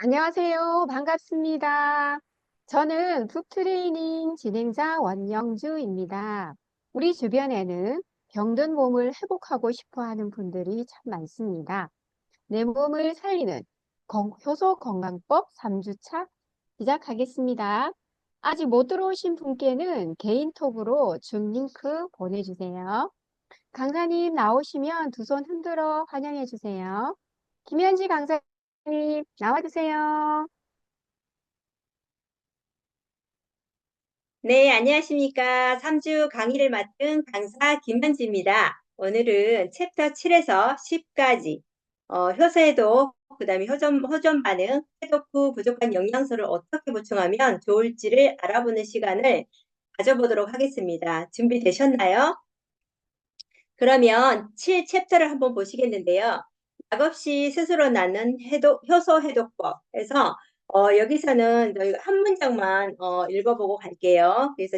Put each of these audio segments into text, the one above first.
안녕하세요. 반갑습니다. 저는 풋트레이닝 진행자 원영주입니다. 우리 주변에는 병든 몸을 회복하고 싶어 하는 분들이 참 많습니다. 내 몸을 살리는 효소 건강법 3주차 시작하겠습니다. 아직 못 들어오신 분께는 개인톡으로 줌 링크 보내주세요. 강사님 나오시면 두 손 흔들어 환영해 주세요. 김현지 강사님 나와주세요. 네, 안녕하십니까. 3주 강의를 맡은 강사 김현지입니다. 오늘은 챕터 7에서 10까지 효소해독, 그 다음에 호전 반응, 해독 후 부족한 영양소를 어떻게 보충하면 좋을지를 알아보는 시간을 가져보도록 하겠습니다. 준비되셨나요? 그러면 7챕터를 한번 보시겠는데요. 약 없이 스스로 낫는 효소 해독법에서 여기서는 저희가 한 문장만 읽어보고 갈게요. 그래서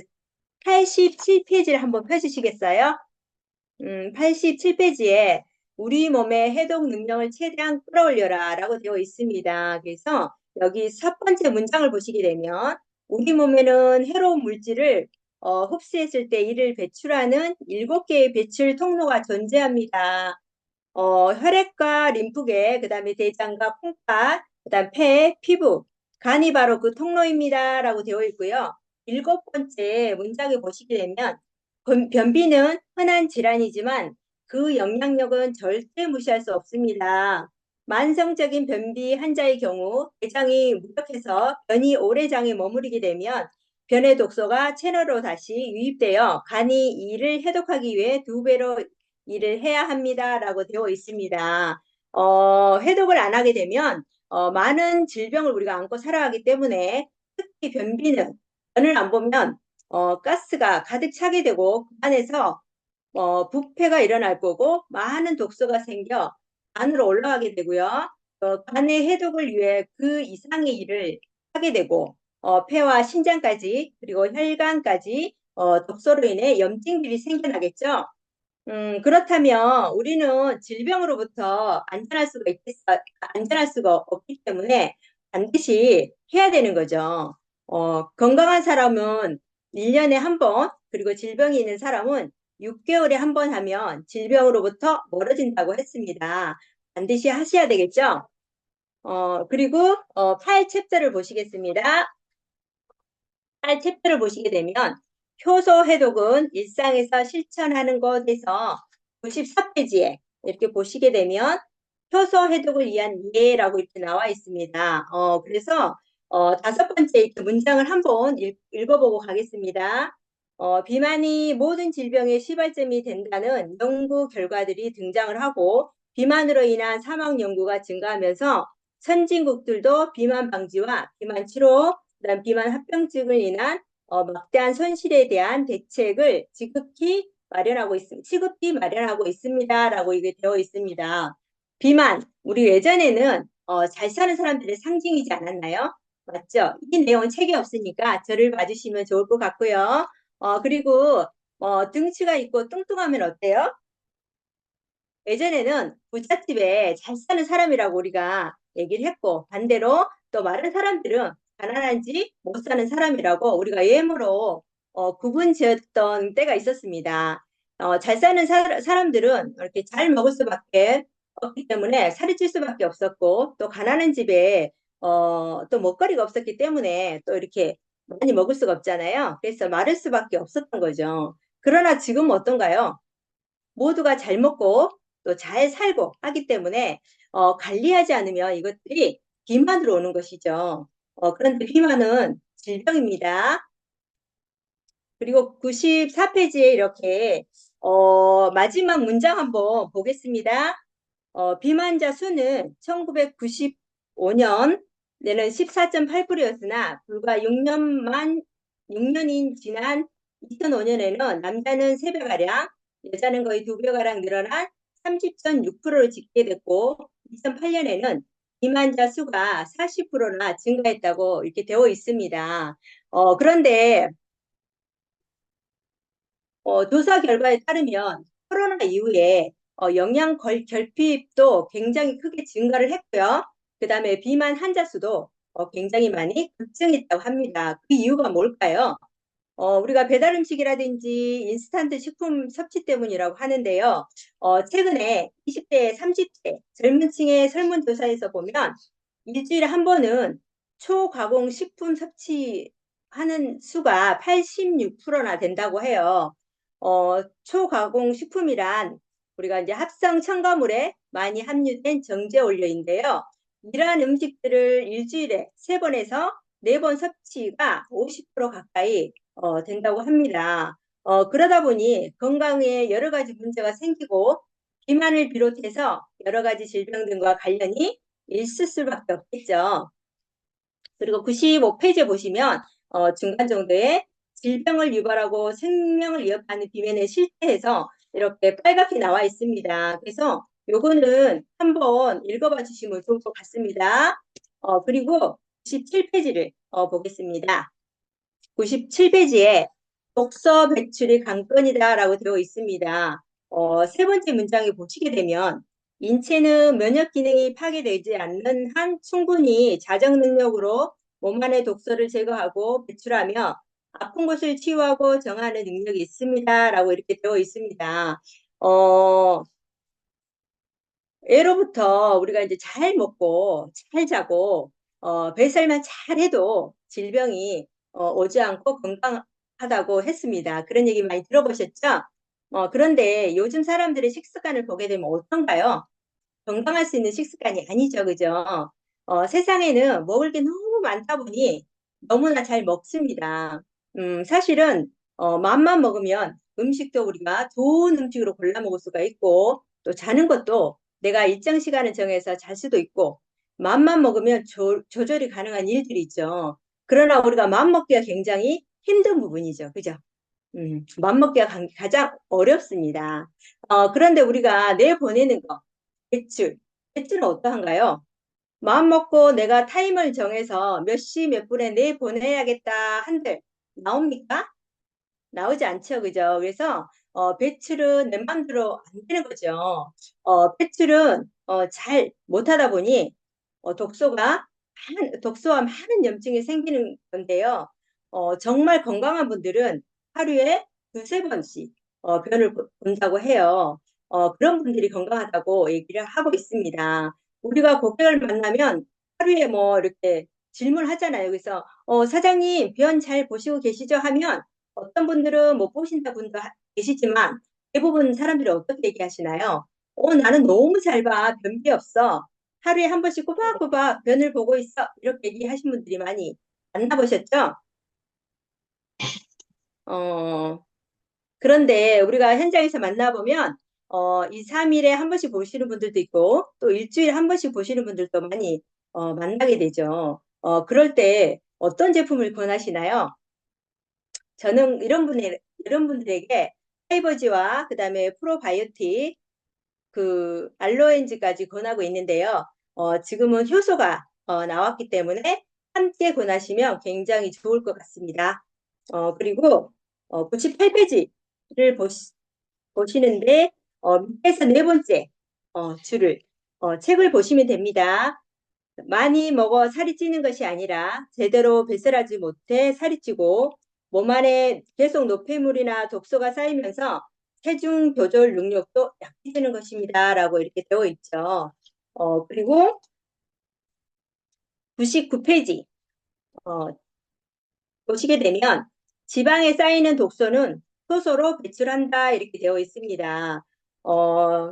87페이지를 한번 펴주시겠어요? 87페이지에 우리 몸의 해독 능력을 최대한 끌어올려라 라고 되어 있습니다. 그래서 여기 첫 번째 문장을 보시게 되면 우리 몸에는 해로운 물질을 흡수했을 때 이를 배출하는 7개의 배출 통로가 존재합니다. 혈액과 림프계, 그 다음에 대장과 콩팥, 그 다음 폐, 피부, 간이 바로 그 통로입니다. 라고 되어 있고요. 7번째 문장에 보시게 되면 변비는 흔한 질환이지만 그 영향력은 절대 무시할 수 없습니다. 만성적인 변비 환자의 경우 대장이 무력해서 변이 오래 장에 머무르게 되면 변의 독소가 체내로 다시 유입되어 간이 이를 해독하기 위해 2배로 일을 해야 합니다라고 되어 있습니다. 해독을 안 하게 되면 많은 질병을 우리가 안고 살아가기 때문에 특히 변비는 변을 안 보면 가스가 가득 차게 되고 그 안에서 부패가 일어날 거고 많은 독소가 생겨 안으로 올라가게 되고요. 간의 해독을 위해 그 이상의 일을 하게 되고 폐와 신장까지 그리고 혈관까지 독소로 인해 염증들이 생겨나겠죠. 그렇다면 우리는 질병으로부터 안전할 수가 없기 때문에 반드시 해야 되는 거죠. 건강한 사람은 1년에 한 번, 그리고 질병이 있는 사람은 6개월에 한 번 하면 질병으로부터 멀어진다고 했습니다. 반드시 하셔야 되겠죠? 그리고 8챕터를 보시겠습니다. 8챕터를 보시게 되면 효소 해독은 일상에서 실천하는 것에서 94페이지에 이렇게 보시게 되면 효소 해독을 위한 예라고 이렇게 나와 있습니다. 그래서 5번째 이렇게 문장을 한번 읽어보고 가겠습니다. 비만이 모든 질병의 시발점이 된다는 연구 결과들이 등장을 하고 비만으로 인한 사망 연구가 증가하면서 선진국들도 비만 방지와 비만 치료, 그다음 비만 합병증을 인한 막대한 손실에 대한 대책을 시급히 마련하고 있습니다라고 이게 되어 있습니다. 비만, 우리 예전에는 잘 사는 사람들의 상징이지 않았나요? 맞죠? 이 내용은 책이 없으니까 저를 봐주시면 좋을 것 같고요. 그리고 등치가 있고 뚱뚱하면 어때요? 예전에는 부잣집에 잘 사는 사람이라고 우리가 얘기를 했고 반대로 또 마른 사람들은 가난한지 못 사는 사람이라고 우리가 예모로 구분 지었던 때가 있었습니다. 잘 사는 사람들은 이렇게 잘 먹을 수밖에 없기 때문에 살이 찔 수밖에 없었고 또 가난한 집에 또 먹거리가 없었기 때문에 또 이렇게 많이 먹을 수가 없잖아요. 그래서 마를 수밖에 없었던 거죠. 그러나 지금은 어떤가요? 모두가 잘 먹고 또 잘 살고 하기 때문에 관리하지 않으면 이것들이 비만으로 오는 것이죠. 그런데 비만은 질병입니다. 그리고 94페이지에 이렇게 마지막 문장 한번 보겠습니다. 비만자 수는 1995년에는 14.8%였으나 불과 6년인 지난 2005년에는 남자는 3배가량, 여자는 거의 2배가량 늘어난 30.6%를 찍게 됐고 2008년에는 비만자 수가 40%나 증가했다고 이렇게 되어 있습니다. 그런데 조사 결과에 따르면 코로나 이후에 결핍도 굉장히 크게 증가를 했고요. 그 다음에 비만 환자 수도 굉장히 많이 급증했다고 합니다. 그 이유가 뭘까요? 우리가 배달 음식이라든지 인스턴트 식품 섭취 때문이라고 하는데요. 최근에 20대, 30대 젊은 층의 설문조사에서 보면 일주일에 한 번은 초가공 식품 섭취하는 수가 86%나 된다고 해요. 초가공 식품이란 우리가 이제 합성 첨가물에 많이 함유된 정제 원료인데요. 이러한 음식들을 일주일에 3번에서 4번 섭취가 50% 가까이 된다고 합니다. 그러다 보니 건강에 여러 가지 문제가 생기고 비만을 비롯해서 여러 가지 질병 등과 관련이 있을 수밖에 없겠죠. 그리고 95페이지에 보시면 중간 정도에 질병을 유발하고 생명을 위협하는 비만의 실태에서 이렇게 빨갛게 나와 있습니다. 그래서 요거는 한번 읽어봐 주시면 좋을 것 같습니다. 그리고 97페이지를 보겠습니다. 97페이지에 독서 배출이 관건이다라고 되어 있습니다. 세 번째 문장에 보시게 되면 인체는 면역 기능이 파괴되지 않는 한 충분히 자정 능력으로 몸 안의 독소를 제거하고 배출하며 아픈 곳을 치유하고 정하는 능력이 있습니다라고 이렇게 되어 있습니다. 예로부터 우리가 이제 잘 먹고 잘 자고 배설만 잘해도 질병이 오지 않고 건강하다고 했습니다. 그런 얘기 많이 들어보셨죠? 그런데 요즘 사람들의 식습관을 보게 되면 어떤가요? 건강할 수 있는 식습관이 아니죠, 그죠? 세상에는 먹을 게 너무 많다 보니 너무나 잘 먹습니다. 사실은 맘만 먹으면 음식도 우리가 좋은 음식으로 골라 먹을 수가 있고 또 자는 것도 내가 일정 시간을 정해서 잘 수도 있고 맘만 먹으면 조절이 가능한 일들이 있죠. 그러나 우리가 맘 먹기가 굉장히 힘든 부분이죠, 그죠? 맘먹기가 가장 어렵습니다. 그런데 우리가 내보내는 거, 배출. 배출은 어떠한가요? 마음 먹고 내가 타임을 정해서 몇 시 몇 분에 내보내야겠다 한들 나옵니까? 나오지 않죠, 그죠? 그래서 배출은 내 맘대로 안 되는 거죠. 배출은 잘 못하다 보니 독소와 많은 염증이 생기는 건데요. 정말 건강한 분들은 하루에 두세 번씩 변을 본다고 해요. 그런 분들이 건강하다고 얘기를 하고 있습니다. 우리가 고객을 만나면 하루에 뭐 이렇게 질문하잖아요. 그래서 사장님 변 잘 보시고 계시죠? 하면 어떤 분들은 못 보신다 분도 계시지만 대부분 사람들이 어떻게 얘기하시나요? 나는 너무 잘 봐. 변비 없어. 하루에 한 번씩 꼬박꼬박 변을 보고 있어. 이렇게 얘기하신 분들이 많이 만나보셨죠? 어, 그런데 우리가 현장에서 만나보면 2, 3일에 한 번씩 보시는 분들도 있고 또 일주일에 한 번씩 보시는 분들도 많이 만나게 되죠. 그럴 때 어떤 제품을 권하시나요? 저는 이런 분들에게 파이버지와 그다음에 프로바이오틱 그 알로엔즈까지 권하고 있는데요. 지금은 효소가 나왔기 때문에 함께 권하시면 굉장히 좋을 것 같습니다. 그리고 98페이지를 보시는데 밑에서 네 번째 줄을 책을 보시면 됩니다. 많이 먹어 살이 찌는 것이 아니라 제대로 배설하지 못해 살이 찌고 몸 안에 계속 노폐물이나 독소가 쌓이면서 체중 조절 능력도 약해지는 것입니다. 라고 이렇게 되어 있죠. 그리고 99페이지 보시게 되면 지방에 쌓이는 독소는 효소로 배출한다 이렇게 되어 있습니다.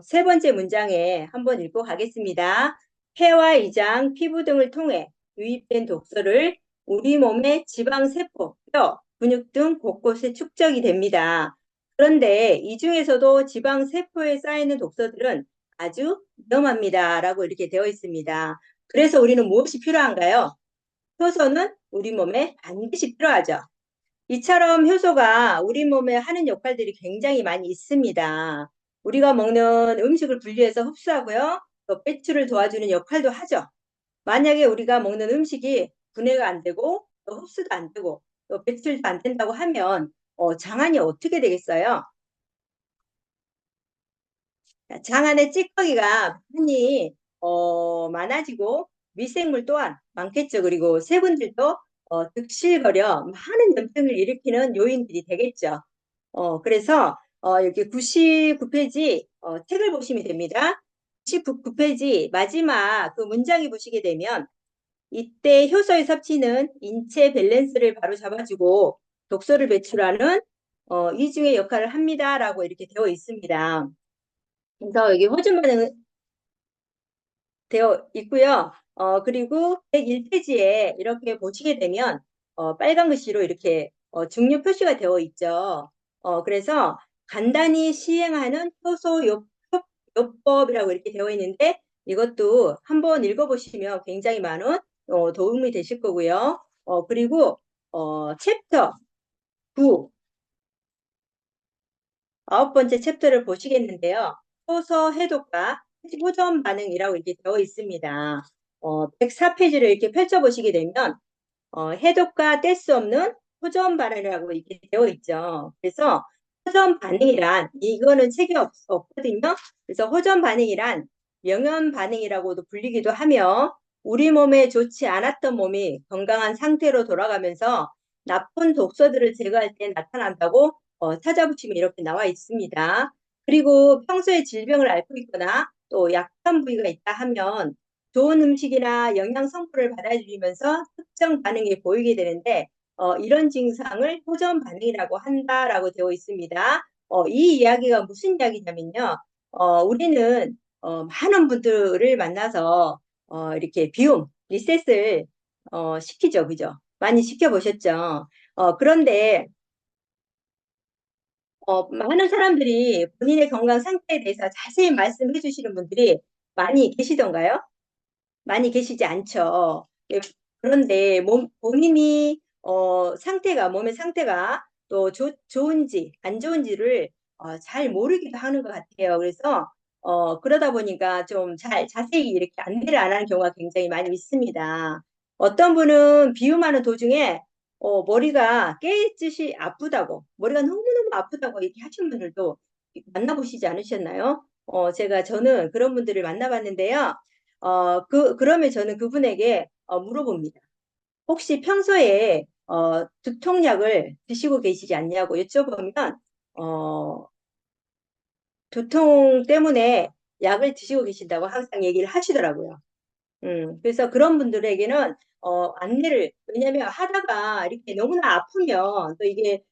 세 번째 문장에 한번 읽고 가겠습니다. 폐와 이장, 피부 등을 통해 유입된 독소를 우리 몸의 지방세포, 뼈, 근육 등 곳곳에 축적이 됩니다. 그런데 이 중에서도 지방세포에 쌓이는 독소들은 아주 위험합니다. 라고 이렇게 되어 있습니다. 그래서 우리는 무엇이 필요한가요? 효소는 우리 몸에 반드시 필요하죠. 이처럼 효소가 우리 몸에 하는 역할들이 굉장히 많이 있습니다. 우리가 먹는 음식을 분리해서 흡수하고요. 또 배출을 도와주는 역할도 하죠. 만약에 우리가 먹는 음식이 분해가 안 되고 또 흡수도 안 되고 또 배출도 안 된다고 하면 장안이 어떻게 되겠어요? 장 안에 찌꺼기가 많이 많아지고 미생물 또한 많겠죠. 그리고 세분들도 득실거려 많은 염증을 일으키는 요인들이 되겠죠. 그래서 여기 99페이지 책을 보시면 됩니다. 99페이지 마지막 그 문장이 보시게 되면 이때 효소의 섭취는 인체 밸런스를 바로 잡아주고 독소를 배출하는 이중의 역할을 합니다라고 이렇게 되어 있습니다. 그래서 여기 호준 반응은 되어 있고요. 그리고 101페이지에 이렇게 보시게 되면 빨간 글씨로 이렇게 중요 표시가 되어 있죠. 그래서 간단히 시행하는 요법이라고 이렇게 되어 있는데 이것도 한번 읽어보시면 굉장히 많은 도움이 되실 거고요. 그리고 챕터 9, 9번째 챕터를 보시겠는데요. 효소 해독과 호전 반응이라고 이렇게 되어 있습니다. 104페이지를 이렇게 펼쳐보시게 되면 해독과 뗄 수 없는 호전 반응이라고 이렇게 되어 있죠. 그래서 호전 반응이란 이거는 책이 없거든요. 그래서 호전 반응이란 명현 반응이라고도 불리기도 하며 우리 몸에 좋지 않았던 몸이 건강한 상태로 돌아가면서 나쁜 독소들을 제거할 때 나타난다고 찾아보시면 이렇게 나와 있습니다. 그리고 평소에 질병을 앓고 있거나 또 약한 부위가 있다 하면 좋은 음식이나 영양 성분을 받아들이면서 특정 반응이 보이게 되는데 이런 증상을 호전 반응이라고 한다라고 되어 있습니다. 이 이야기가 무슨 이야기냐면요. 우리는 많은 분들을 만나서 이렇게 비움, 리셋을 시키죠. 그죠? 많이 시켜보셨죠? 그런데 많은 사람들이 본인의 건강 상태에 대해서 자세히 말씀해 주시는 분들이 많이 계시던가요? 많이 계시지 않죠. 예, 그런데 본인이 몸의 상태가 또 좋은지 안 좋은지를 잘 모르기도 하는 것 같아요. 그래서 그러다 보니까 좀 잘 자세히 이렇게 안내를 안 하는 경우가 굉장히 많이 있습니다. 어떤 분은 비움하는 도중에 머리가 깨지시 아프다고, 머리가 너무너무 아프다고 이렇게 하시는 분들도 만나보시지 않으셨나요? 저는 그런 분들을 만나봤는데요. 그러면 저는 그분에게 물어봅니다. 혹시 평소에 두통약을 드시고 계시지 않냐고 여쭤보면, 어, 두통 때문에 약을 드시고 계신다고 항상 얘기를 하시더라고요. 그래서 그런 분들에게는 왜냐면 하다가 이렇게 너무나 아프면 또 이게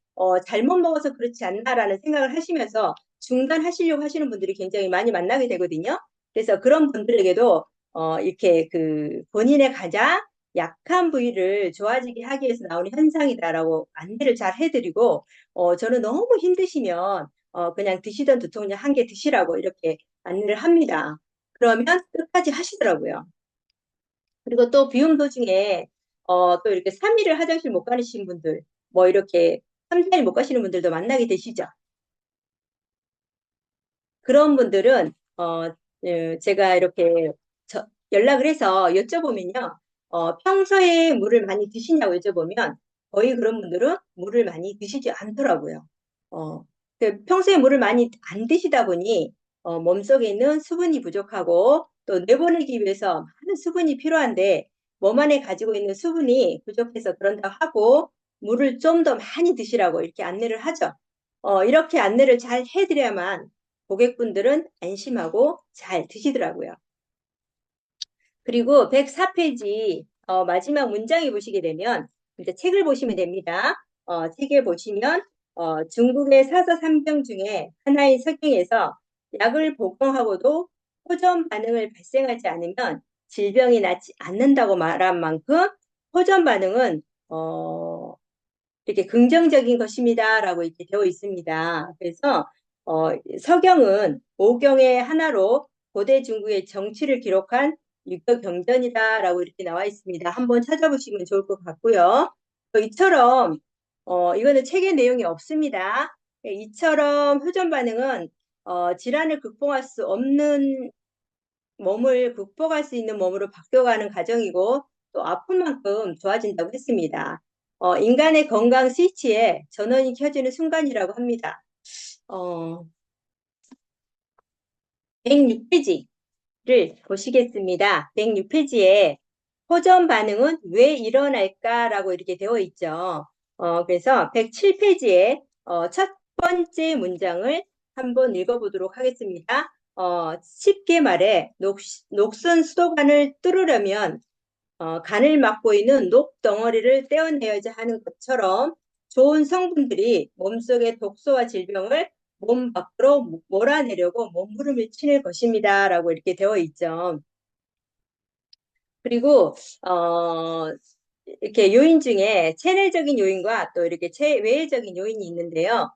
잘못 먹어서 그렇지 않나라는 생각을 하시면서 중단하시려고 하시는 분들이 굉장히 많이 만나게 되거든요. 그래서 그런 분들에게도 이렇게 그 본인의 가장 약한 부위를 좋아지게 하기 위해서 나오는 현상이다라고 안내를 잘 해드리고, 저는 너무 힘드시면 그냥 드시던 두통약 한 개 드시라고 이렇게 안내를 합니다. 그러면 끝까지 하시더라고요. 그리고 또 비움 도중에 또 이렇게 3일을 화장실 못 가시는 분들, 뭐 이렇게 3, 4일 못 가시는 분들도 만나게 되시죠. 그런 분들은 제가 이렇게 연락을 해서 여쭤보면요. 평소에 물을 많이 드시냐고 여쭤보면 거의 그런 분들은 물을 많이 드시지 않더라고요. 어, 평소에 물을 많이 안 드시다 보니 몸속에 있는 수분이 부족하고 또 내보내기 위해서 많은 수분이 필요한데 몸 안에 가지고 있는 수분이 부족해서 그런다고 하고 물을 좀 더 많이 드시라고 이렇게 안내를 하죠. 이렇게 안내를 잘 해드려야만 고객분들은 안심하고 잘 드시더라고요. 그리고 104페이지 마지막 문장이 보시게 되면 이제 책을 보시면 됩니다. 책에 보시면 중국의 사서 3병 중에 하나인 석경에서 약을 복용하고도 호전 반응을 발생하지 않으면 질병이 낫지 않는다고 말한 만큼 호전 반응은 이렇게 긍정적인 것입니다라고 이렇게 되어 있습니다. 그래서 서경은 오경의 하나로 고대 중국의 정치를 기록한 유교 경전이다라고 이렇게 나와 있습니다. 한번 찾아보시면 좋을 것 같고요. 이처럼 이거는 책의 내용이 없습니다. 이처럼 회전 반응은 질환을 극복할 수 없는 몸을 극복할 수 있는 몸으로 바뀌어가는 과정이고 또 아픈 만큼 좋아진다고 했습니다. 인간의 건강 스위치에 전원이 켜지는 순간이라고 합니다. 106페이지를 보시겠습니다. 106페이지에 호전 반응은 왜 일어날까라고 이렇게 되어 있죠. 그래서 107페이지에 첫 번째 문장을 한번 읽어보도록 하겠습니다. 쉽게 말해 녹슨 수도관을 뚫으려면 간을 막고 있는 녹덩어리를 떼어내야지 하는 것처럼 좋은 성분들이 몸속의 독소와 질병을 몸 밖으로 몰아내려고 몸부림을 치는 것입니다. 라고 이렇게 되어 있죠. 그리고 이렇게 요인 중에 체내적인 요인과 또 이렇게 외외적인 요인이 있는데요.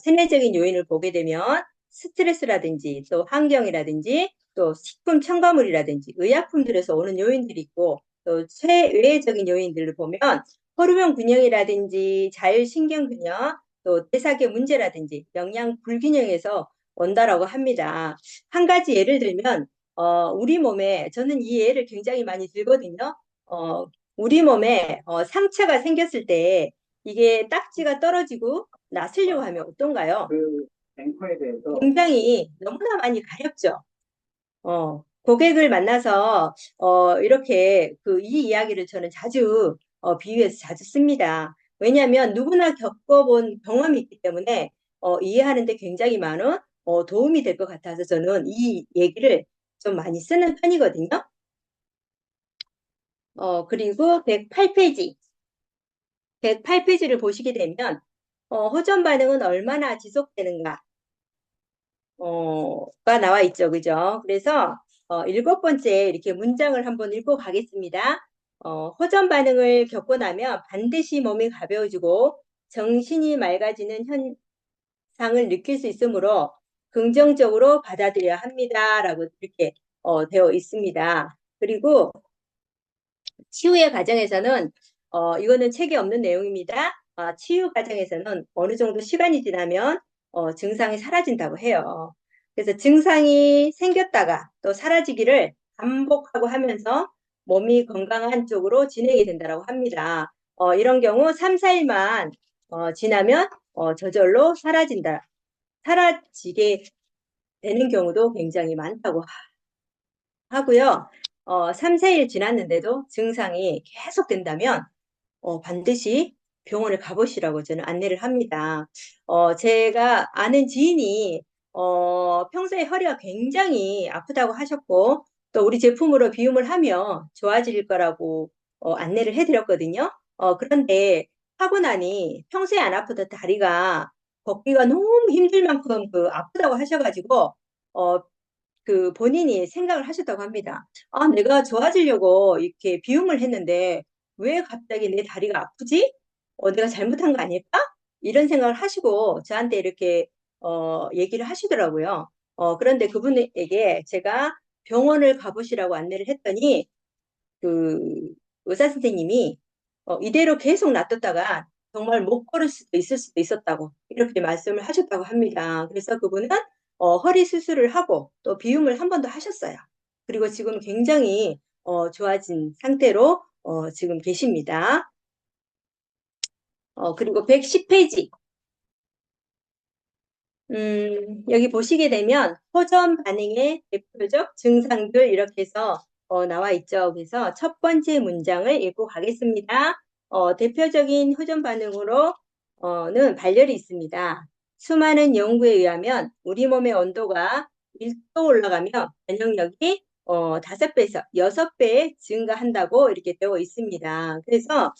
체내적인 요인을 보게 되면 스트레스라든지 또 환경이라든지 또 식품 첨가물이라든지 의약품들에서 오는 요인들이 있고 또 최외적인 요인들을 보면 호르몬 균형이라든지 자율신경 균형 또 대사계 문제라든지 영양 불균형에서 온다라고 합니다. 한 가지 예를 들면 우리 몸에 저는 이 예를 굉장히 많이 들거든요. 우리 몸에 상처가 생겼을 때 이게 딱지가 떨어지고 나으려고 하면 어떤가요? 그 앵커에 대해서 굉장히 너무나 많이 가렵죠. 고객을 만나서 이렇게 이 이야기를 저는 자주 비유해서 자주 씁니다. 왜냐하면 누구나 겪어본 경험이 있기 때문에 이해하는데 굉장히 많은 도움이 될 것 같아서 저는 이 얘기를 좀 많이 쓰는 편이거든요. 그리고 108페이지. 108페이지를 보시게 되면 호전 반응은 얼마나 지속되는가 가 나와 있죠. 그죠? 그래서 일곱 번째 이렇게 문장을 한번 읽고 가겠습니다. 호전 반응을 겪고 나면 반드시 몸이 가벼워지고 정신이 맑아지는 현상을 느낄 수 있으므로 긍정적으로 받아들여야 합니다. 라고 이렇게 되어 있습니다. 그리고 치유의 과정에서는 이거는 책에 없는 내용입니다. 치유 과정에서는 어느 정도 시간이 지나면 증상이 사라진다고 해요. 그래서 증상이 생겼다가 또 사라지기를 반복하고 하면서 몸이 건강한 쪽으로 진행이 된다고 합니다. 이런 경우 3, 4일만 지나면 저절로 사라지게 되는 경우도 굉장히 많다고 하고요. 3, 4일 지났는데도 증상이 계속된다면 반드시 병원을 가보시라고 저는 안내를 합니다. 제가 아는 지인이 평소에 허리가 굉장히 아프다고 하셨고 또 우리 제품으로 비움을 하며 좋아질 거라고 안내를 해드렸거든요. 그런데 하고 나니 평소에 안 아프던 다리가 걷기가 너무 힘들 만큼 아프다고 하셔가지고 본인이 생각을 하셨다고 합니다. 내가 좋아지려고 이렇게 비움을 했는데 왜 갑자기 내 다리가 아프지? 내가 잘못한 거 아닐까? 이런 생각을 하시고 저한테 이렇게 얘기를 하시더라고요. 그런데 그분에게 제가 병원을 가보시라고 안내를 했더니 그 의사 선생님이 이대로 계속 놔뒀다가 정말 못 걸을 수도 있을 수도 있었다고 이렇게 말씀을 하셨다고 합니다. 그래서 그분은 허리 수술을 하고 또 비움을 한 번 더 하셨어요. 그리고 지금 굉장히 좋아진 상태로 지금 계십니다. 그리고 110페이지. 여기 보시게 되면 호전 반응의 대표적 증상들 이렇게 해서 나와 있죠. 그래서 첫 번째 문장을 읽고 가겠습니다. 대표적인 호전 반응으로는 발열이 있습니다. 수많은 연구에 의하면 우리 몸의 온도가 1도 올라가면 면역력이 5배에서 6배 증가한다고 이렇게 되어 있습니다. 그래서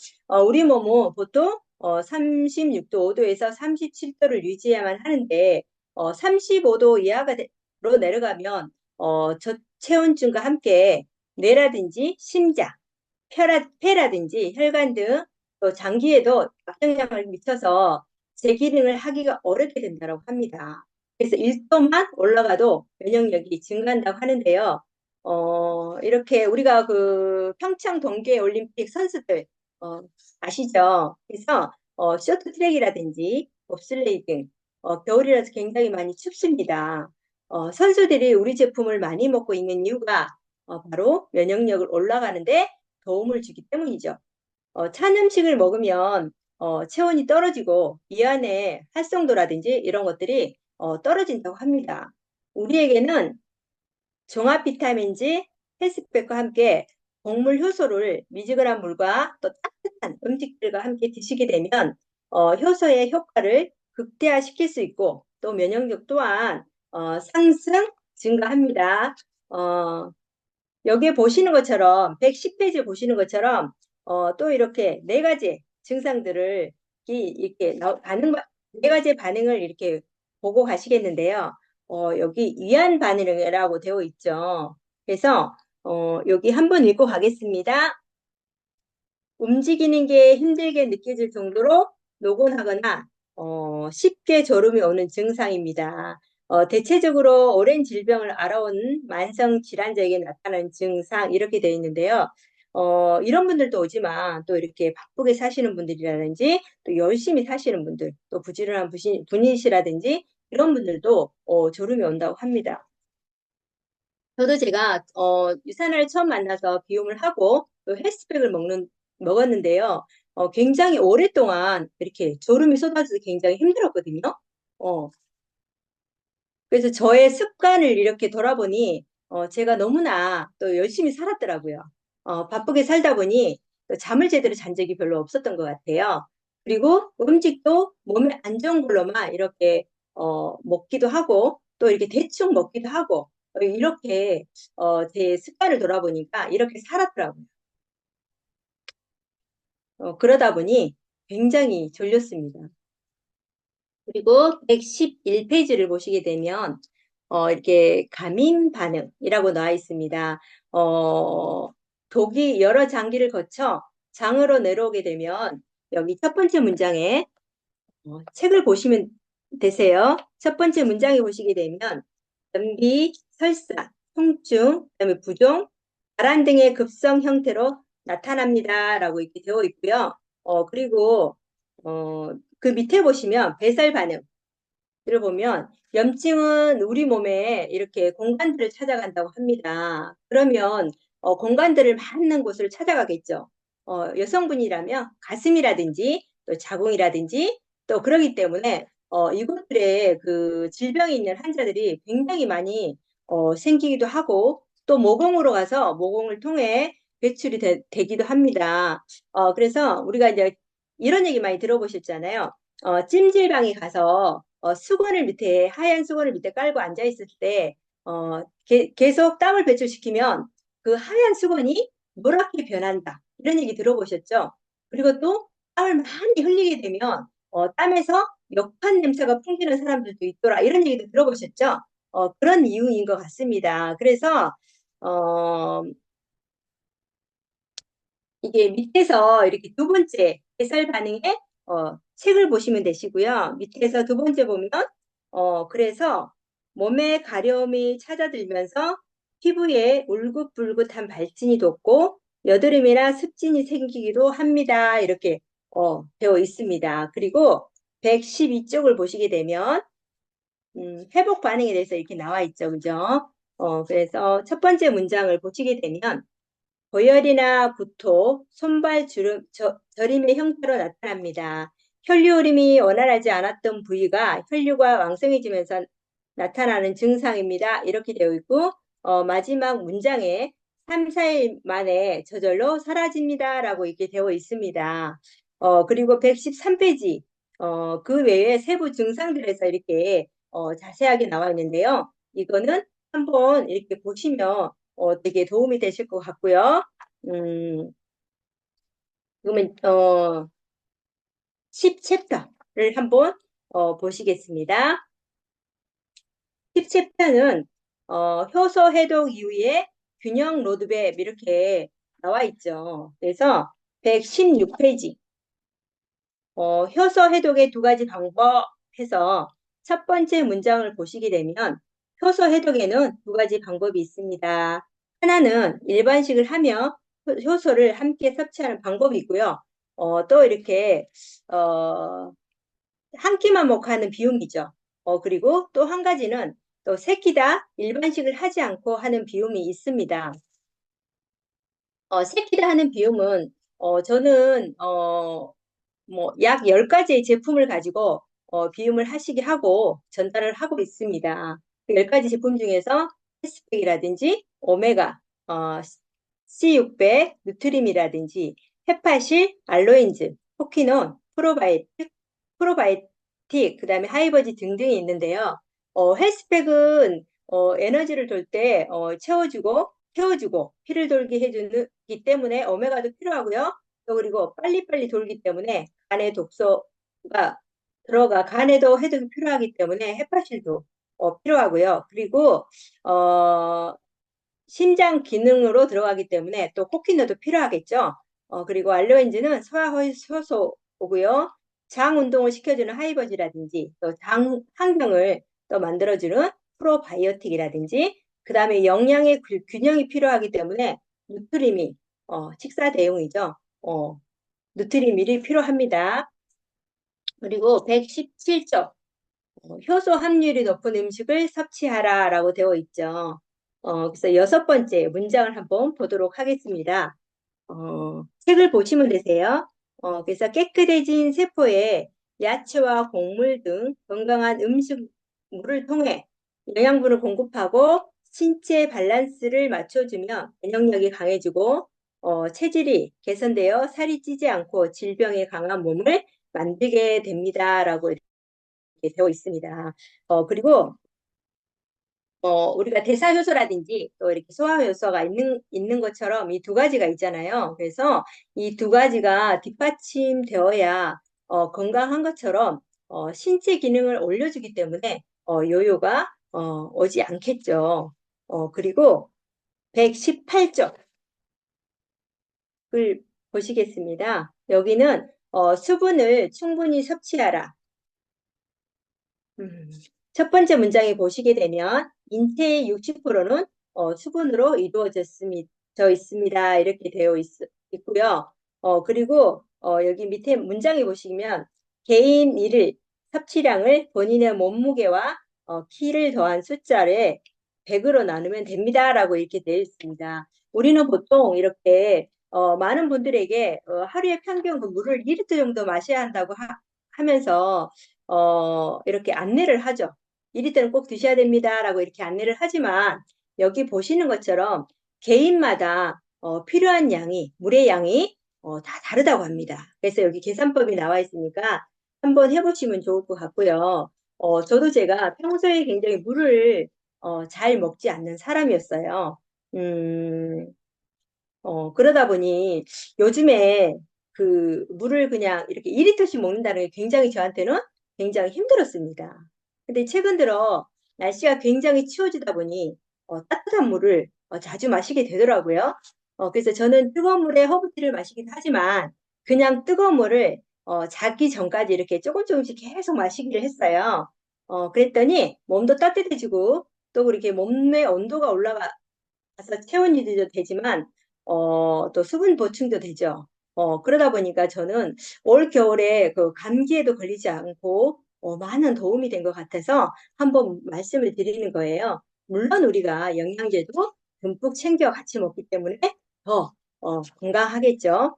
우리 몸은 보통 36도 5도에서 37도를 유지해야만 하는데 35도 이하로 내려가면 저체온증과 함께 뇌라든지 심장, 폐라든지 혈관 등 또 장기에도 악영향을 미쳐서 재기능을 하기가 어렵게 된다고 합니다. 그래서 1도만 올라가도 면역력이 증가한다고 하는데요. 이렇게 우리가 평창 동계올림픽 선수들 아시죠? 그래서 쇼트트랙이라든지 봅슬레이 등 겨울이라서 굉장히 많이 춥습니다. 선수들이 우리 제품을 많이 먹고 있는 이유가 바로 면역력을 올라가는데 도움을 주기 때문이죠. 찬 음식을 먹으면 체온이 떨어지고 이 안에 활성도라든지 이런 것들이 떨어진다고 합니다. 우리에게는 종합 비타민제, 헬스백과 함께 곡물 효소를 미지근한 물과 또 따뜻한 음식들과 함께 드시게 되면 효소의 효과를 극대화시킬 수 있고 또 면역력 또한 상승, 증가합니다. 여기에 보시는 것처럼 110페이지 보시는 것처럼 또 이렇게 네 가지 증상들을 이렇게 네 가지 반응을 이렇게 보고 가시겠는데요. 여기 위안 반응이라고 되어 있죠. 그래서 여기 한번 읽고 가겠습니다. 움직이는 게 힘들게 느껴질 정도로 노곤하거나 쉽게 졸음이 오는 증상입니다. 대체적으로 오랜 질병을 앓아온 만성 질환자에게 나타나는 증상 이렇게 되어 있는데요. 이런 분들도 오지만 또 이렇게 바쁘게 사시는 분들이라든지 또 열심히 사시는 분들 또 부지런한 분이시라든지 이런 분들도 졸음이 온다고 합니다. 저도 제가 유산을 처음 만나서 비움을 하고 또 헬스백을 먹었는데요. 굉장히 오랫동안 이렇게 졸음이 쏟아져서 굉장히 힘들었거든요. 어, 그래서 저의 습관을 이렇게 돌아보니 제가 너무나 또 열심히 살았더라고요. 바쁘게 살다 보니 또 잠을 제대로 잔 적이 별로 없었던 것 같아요. 그리고 음식도 몸에 안 좋은 걸로만 이렇게 먹기도 하고 또 이렇게 대충 먹기도 하고 이렇게 제 습관을 돌아보니까 이렇게 살았더라고요. 그러다 보니 굉장히 졸렸습니다. 그리고 111페이지를 보시게 되면 이렇게 감인 반응이라고 나와 있습니다. 독이 여러 장기를 거쳐 장으로 내려오게 되면 여기 첫 번째 문장에 책을 보시면 되세요. 첫 번째 문장에 보시게 되면 변비, 설사, 통증, 그다음에 부종, 발한 등의 급성 형태로 나타납니다. 라고 이렇게 되어 있고요. 그리고 그 밑에 보시면 배설 반응 들어보면 염증은 우리 몸에 이렇게 공간들을 찾아간다고 합니다. 그러면 공간들을 맞는 곳을 찾아가겠죠. 여성분이라면 가슴이라든지 또 자궁이라든지 또 그러기 때문에 이곳들에 그 질병이 있는 환자들이 굉장히 많이 생기기도 하고 또 모공으로 가서 모공을 통해 배출이 되기도 합니다. 그래서 우리가 이제 이런 얘기 많이 들어보셨잖아요. 찜질방에 가서 수건을 밑에 하얀 수건을 밑에 깔고 앉아 있을 때 계속 땀을 배출시키면 그 하얀 수건이 노랗게 변한다. 이런 얘기 들어보셨죠? 그리고 또 땀을 많이 흘리게 되면 땀에서 역한 냄새가 풍기는 사람들도 있더라. 이런 얘기도 들어보셨죠? 그런 이유인 것 같습니다. 그래서 어, 이게 밑에서 이렇게 두 번째 해설 반응에 책을 보시면 되시고요. 밑에서 두 번째 보면 그래서 몸에 가려움이 찾아들면서 피부에 울긋불긋한 발진이 돋고 여드름이나 습진이 생기기도 합니다. 이렇게 되어 있습니다. 그리고 112쪽을 보시게 되면 회복 반응에 대해서 이렇게 나와 있죠. 그죠? 그래서 첫 번째 문장을 보시게 되면 고열이나 구토, 손발 저림의 형태로 나타납니다. 혈류흐름이 원활하지 않았던 부위가 혈류가 왕성해지면서 나타나는 증상입니다. 이렇게 되어 있고 마지막 문장에 3, 4일 만에 저절로 사라집니다. 라고 이렇게 되어 있습니다. 그리고 113페이지 그 외에 세부 증상들에서 이렇게 자세하게 나와 있는데요. 이거는 한번 이렇게 보시면 되게 도움이 되실 것 같고요. 그러면 10챕터를 한번 보시겠습니다. 10챕터는 효소 해독 이후에 균형 로드맵 이렇게 나와 있죠. 그래서 116페이지 효소 해독의 두 가지 방법 해서 첫 번째 문장을 보시게 되면 효소 해독에는 두 가지 방법이 있습니다. 하나는 일반식을 하며 효소를 함께 섭취하는 방법이 있고요. 또 이렇게 한 끼만 먹고 하는 비움이죠. 그리고 또 한 가지는 또 세끼다 일반식을 하지 않고 하는 비움이 있습니다. 세끼다 하는 비움은 저는 뭐 약 10가지의 제품을 가지고 비움을 하시게 하고 전달을 하고 있습니다. 그 10가지 제품 중에서 헬스팩이라든지 오메가 C600, 누트림이라든지 헤파실, 알로엔즈, 포키논, 프로바이틱, 그다음에 하이버지 등등이 있는데요. 헬스팩은 에너지를 돌 때 채워주고 피를 돌게 해주기 때문에 오메가도 필요하고요. 또 그리고 빨리빨리 돌기 때문에 간에 독소가 간에도 해독이 필요하기 때문에 헤파실도 필요하고요. 그리고 어, 심장 기능으로 들어가기 때문에 또 코키넛도 필요하겠죠. 그리고 알로엔즈는 소화효소고요. 장 운동을 시켜주는 하이버즈라든지 또 장 환경을 또 만들어주는 프로바이오틱이라든지 그 다음에 영양의 균형이 필요하기 때문에 누트리미, 식사 대용이죠. 누트리밀이 필요합니다. 그리고 117조, 효소 함유율이 높은 음식을 섭취하라라고 되어 있죠. 그래서 여섯 번째 문장을 한번 보도록 하겠습니다. 책을 보시면 되세요. 그래서 깨끗해진 세포에 야채와 곡물 등 건강한 음식물을 통해 영양분을 공급하고 신체 밸런스를 맞춰주며 면역력이 강해지고 체질이 개선되어 살이 찌지 않고 질병에 강한 몸을 만들게 됩니다라고 이렇게 되어 있습니다. 그리고 우리가 대사효소라든지 또 이렇게 소화효소가 있는 것처럼 이 두 가지가 있잖아요. 그래서 이 두 가지가 뒷받침되어야 건강한 것처럼 신체 기능을 올려주기 때문에 요요가 오지 않겠죠. 그리고 118쪽을 보시겠습니다. 여기는 수분을 충분히 섭취하라. 첫 번째 문장에 보시게 되면 인체의 60%는 수분으로 져 있습니다. 이렇게 있고요. 그리고 여기 밑에 문장에 보시면 개인 일을 섭취량을 본인의 몸무게와 키를 더한 숫자를 100으로 나누면 됩니다라고 이렇게 되어 있습니다. 우리는 보통 이렇게 많은 분들에게 하루에 평균 그 물을 2리터 정도 마셔야 한다고 하면서 이렇게 안내를 하죠. 2리터는 꼭 드셔야 됩니다라고 이렇게 안내를 하지만 여기 보시는 것처럼 개인마다 필요한 물의 양이 다 다르다고 합니다. 그래서 여기 계산법이 나와 있으니까 한번 해보시면 좋을 것 같고요. 저도 제가 평소에 굉장히 물을 잘 먹지 않는 사람이었어요. 음, 그러다 보니 요즘에 그 물을 그냥 이렇게 2리터씩 먹는다는 게 굉장히 저한테는 굉장히 힘들었습니다. 근데 최근 들어 날씨가 굉장히 추워지다 보니 따뜻한 물을 자주 마시게 되더라고요. 그래서 저는 뜨거운 물에 허브티를 마시기도 하지만 그냥 뜨거운 물을 자기 전까지 이렇게 조금씩 계속 마시기를 했어요. 그랬더니 몸도 따뜻해지고 또 그렇게 몸의 온도가 올라가서 체온 유지도 되지만 또 수분 보충도 되죠. 그러다 보니까 저는 올 겨울에 그 감기에도 걸리지 않고 많은 도움이 된 것 같아서 한번 말씀을 드리는 거예요. 물론 우리가 영양제도 듬뿍 챙겨 같이 먹기 때문에 더 건강하겠죠.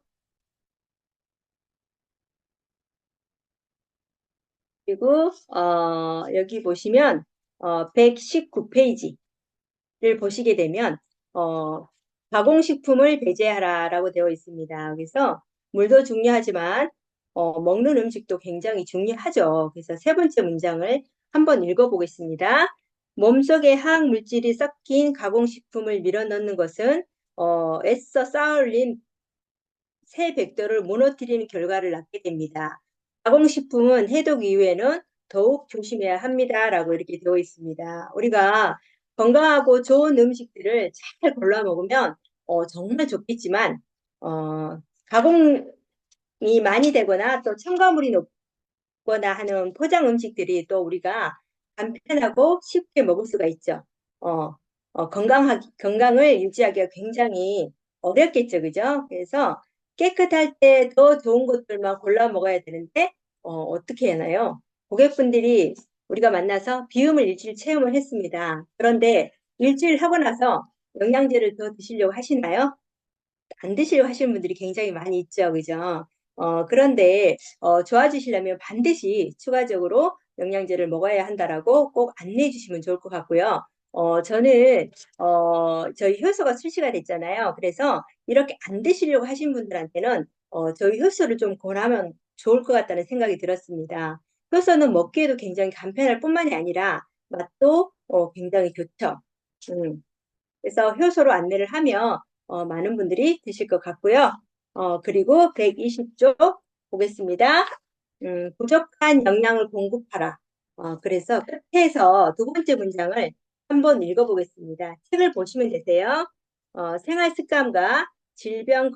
그리고 여기 보시면 119페이지 를 보시게 되면 가공식품을 배제하라라고 되어 있습니다. 그래서 물도 중요하지만 먹는 음식도 굉장히 중요하죠. 그래서 세 번째 문장을 한번 읽어보겠습니다. 몸속에 화학 물질이 섞인 가공식품을 밀어넣는 것은 애써 쌓아올린 새 백도를 무너뜨리는 결과를 낳게 됩니다. 가공식품은 해독 이후에는 더욱 조심해야 합니다라고 이렇게 되어 있습니다. 우리가 건강하고 좋은 음식들을 잘 골라 먹으면 정말 좋겠지만 가공이 많이 되거나 또 첨가물이 높거나 하는 포장 음식들이 또 우리가 간편하고 쉽게 먹을 수가 있죠. 어, 건강을 유지하기가 굉장히 어렵겠죠, 그죠? 그래서 깨끗할 때 더 좋은 것들만 골라 먹어야 되는데 어떻게 하나요? 고객분들이 우리가 만나서 비움을 일주일 체험을 했습니다. 그런데 일주일 하고 나서 영양제를 더 드시려고 하시나요? 안 드시려고 하시는 분들이 굉장히 많이 있죠. 그죠? 그런데 좋아지시려면 반드시 추가적으로 영양제를 먹어야 한다라고 꼭 안내해 주시면 좋을 것 같고요. 저는, 저희 효소가 출시가 됐잖아요. 그래서 이렇게 안 드시려고 하신 분들한테는, 저희 효소를 좀 권하면 좋을 것 같다는 생각이 들었습니다. 효소는 먹기에도 굉장히 간편할 뿐만이 아니라 맛도 굉장히 좋죠. 그래서 효소로 안내를 하면 많은 분들이 드실 것 같고요. 그리고 120쪽 보겠습니다. 부족한 영양을 공급하라. 그래서 끝에서 두 번째 문장을 한번 읽어보겠습니다. 책을 보시면 되세요. 생활 습관과 질병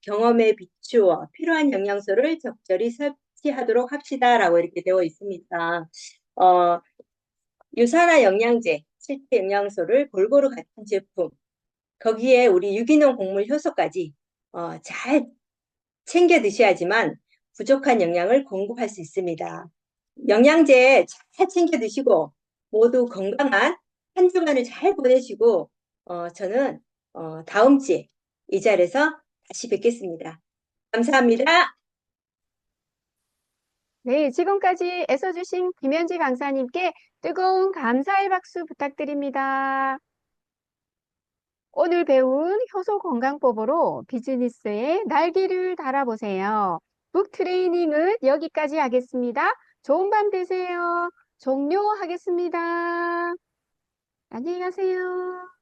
경험에 비추어 필요한 영양소를 적절히 섭취하도록 합시다라고 이렇게 되어 있습니다. 어, 유산화 영양제, 실제 영양소를 골고루 갖춘 제품, 거기에 우리 유기농 곡물 효소까지 잘 챙겨 드셔야지만 부족한 영양을 공급할 수 있습니다. 영양제 잘 챙겨 드시고 모두 건강한 한 주간을 잘 보내시고 저는 다음 주에 이 자리에서 다시 뵙겠습니다. 감사합니다. 네, 지금까지 애써주신 김현지 강사님께 뜨거운 감사의 박수 부탁드립니다. 오늘 배운 효소 건강법으로 비즈니스에 날개를 달아보세요. 북 트레이닝은 여기까지 하겠습니다. 좋은 밤 되세요. 종료하겠습니다. 안녕히 가세요.